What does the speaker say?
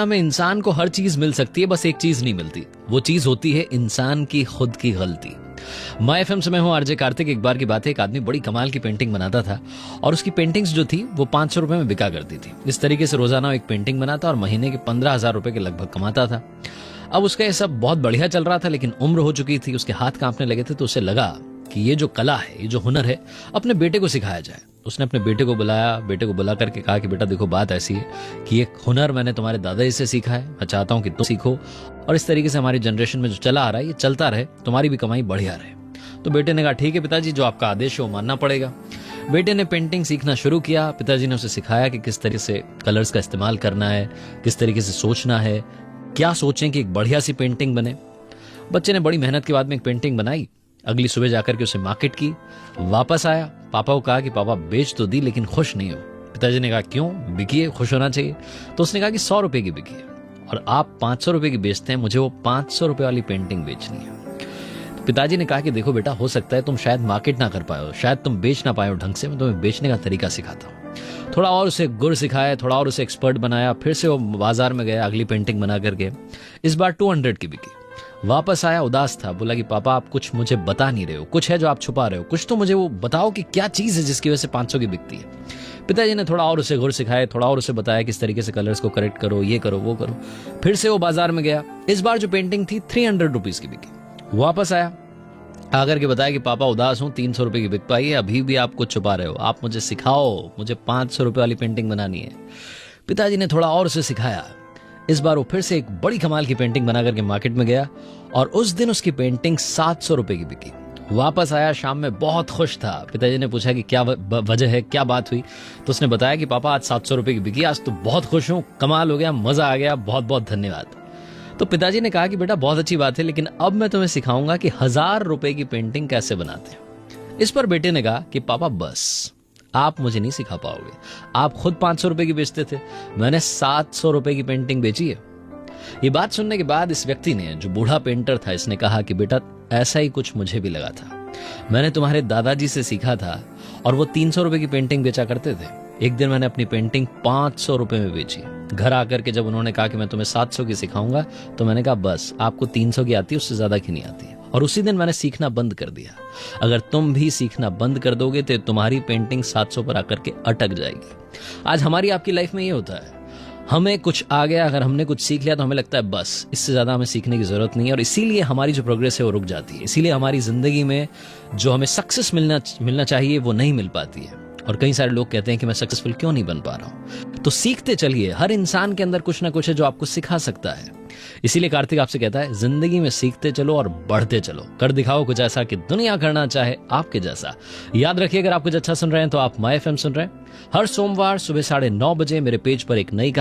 में इंसान को हर चीज मिल सकती है, बस एक चीज नहीं मिलती। वो चीज होती है इंसान की खुद की गलती। माय एफएम से मैं हूं आरजे कार्तिक। एक बार की बात है, एक आदमी बड़ी कमाल की पेंटिंग बनाता था और उसकी पेंटिंग्स जो थी वो 500 रुपए में बिका करती थी। इस तरीके से रोजाना एक पेंटिंग बनाता और महीने के 15,000 रुपए के लगभग कमाता था। अब उसका ये सब बहुत बढ़िया चल रहा था, लेकिन उम्र हो चुकी थी, उसके हाथ कांपने लगे थे। तो उसे लगा कि ये जो कला है, ये जो हुनर है, अपने बेटे को सिखाया जाए। उसने अपने बेटे को बुलाया, बेटे को बुला करके कहा कि बेटा देखो, बात ऐसी है कि ये हुनर मैंने तुम्हारे दादाजी से सीखा है, मैं चाहता हूं कि तुम सीखो और इस तरीके से हमारी जनरेशन में जो चला आ रहा है ये चलता रहे, तुम्हारी भी कमाई बढ़िया रहे। तो बेटे ने कहा ठीक है पिताजी, जो आपका आदेश है वो मानना पड़ेगा। बेटे ने पेंटिंग सीखना शुरू किया। पिताजी ने उसे सिखाया कि किस तरीके से कलर्स का इस्तेमाल करना है, किस तरीके से सोचना है, क्या सोचें कि एक बढ़िया सी पेंटिंग बने। बच्चे ने बड़ी मेहनत के बाद में एक पेंटिंग बनाई। अगली सुबह जाकर के उसे मार्केट की, वापस आया, पापा को कहा कि पापा बेच तो दी लेकिन खुश नहीं हो। पिताजी ने कहा क्यों, बिकी है, खुश होना चाहिए। तो उसने कहा कि 100 रुपए की बिकी है और आप 500 रुपए की बेचते हैं, मुझे वो 500 रुपए वाली पेंटिंग बेचनी है। तो पिताजी ने कहा कि देखो बेटा, हो सकता है तुम शायद मार्केट ना कर पाए हो, शायद तुम बेच ना पाए हो ढंग से, मैं तुम्हें बेचने का तरीका सिखाता हूँ। थोड़ा और उसे गुर सिखाया, थोड़ा और उसे एक्सपर्ट बनाया। फिर से वो बाजार में गया अगली पेंटिंग बना करके। इस बार 200 की बिकी। वापस आया, उदास था, बोला कि पापा आप कुछ मुझे बता नहीं रहे हो, कुछ है जो आप छुपा रहे हो, कुछ तो मुझे वो बताओ कि क्या चीज है जिसकी वजह से 500 की बिकती है। पिताजी ने थोड़ा और उसे गुर सिखाया, थोड़ा और उसे बताया किस तरीके से कलर्स को करेक्ट करो, ये करो वो करो। फिर से वो बाजार में गया। इस बार जो पेंटिंग थी 300 रुपीज की बिकी। वापस आया, आकर के बताया कि पापा उदास हूं, 300 रुपए की बिक पाई है, अभी भी आप कुछ छुपा रहे हो, आप मुझे सिखाओ, मुझे 500 रुपए वाली पेंटिंग बनानी है। पिताजी ने थोड़ा और उसे सिखाया। इस बार वो फिर से एक बड़ी कमाल की पेंटिंग बना करके मार्केट में गया और उस दिन उसकी पेंटिंग 700 रुपए की बिकी। वापस आया, शाम में बहुत खुश था। पिताजी ने पूछा कि क्या वजह है, क्या बात हुई। तो उसने बताया कि पापा आज 700 रुपए की बिकी, आज तो बहुत खुश हूं, कमाल हो गया, मजा आ गया, बहुत बहुत धन्यवाद। तो पिताजी ने कहा कि बेटा बहुत अच्छी बात है, लेकिन अब मैं तुम्हें सिखाऊंगा कि 1000 रुपए की पेंटिंग कैसे बनाते हैं। इस पर बेटे ने कहा कि पापा बस, आप मुझे नहीं सिखा पाओगे, आप खुद 500 रुपए की बेचते थे, मैंने 700 रुपए की पेंटिंग बेची है। ये बात सुनने के बाद इस व्यक्ति ने, जो बूढ़ा पेंटर था, इसने कहा कि बेटा ऐसा ही कुछ मुझे भी लगा था, मैंने तुम्हारे दादाजी से सीखा था और वो 300 रुपए की पेंटिंग बेचा करते थे। एक दिन मैंने अपनी पेंटिंग 500 रुपए में बेची। घर आकर के जब उन्होंने कहा कि मैं तुम्हें 700 की सिखाऊंगा, तो मैंने कहा बस, आपको 300 की आती है, उससे ज्यादा की नहीं आती। और उसी दिन मैंने सीखना बंद कर दिया। अगर तुम भी सीखना बंद कर दोगे तो तुम्हारी पेंटिंग 700 पर आकर के अटक जाएगी। आज हमारी आपकी लाइफ में ये होता है, हमें कुछ आ गया, अगर हमने कुछ सीख लिया तो हमें लगता है बस, इससे ज्यादा हमें सीखने की जरूरत नहीं है, और इसीलिए हमारी जो प्रोग्रेस है वो रुक जाती है। इसीलिए हमारी जिंदगी में जो हमें सक्सेस मिलना चाहिए वो नहीं मिल पाती है। और कई सारे लोग कहते हैं कि मैं सक्सेसफुल क्यों नहीं बन पा रहा हूं। तो सीखते चलिए, हर इंसान के अंदर कुछ ना कुछ है जो आपको सिखा सकता है। इसीलिए कार्तिक आपसे कहता है, जिंदगी में सीखते चलो और बढ़ते चलो, कर दिखाओ कुछ ऐसा कि दुनिया करना चाहे आपके जैसा। याद रखिए, अगर आप कुछ अच्छा सुन रहे हैं तो आप माय एफएम सुन रहे हैं। हर सोमवार सुबह 9:30 बजे मेरे पेज पर एक नई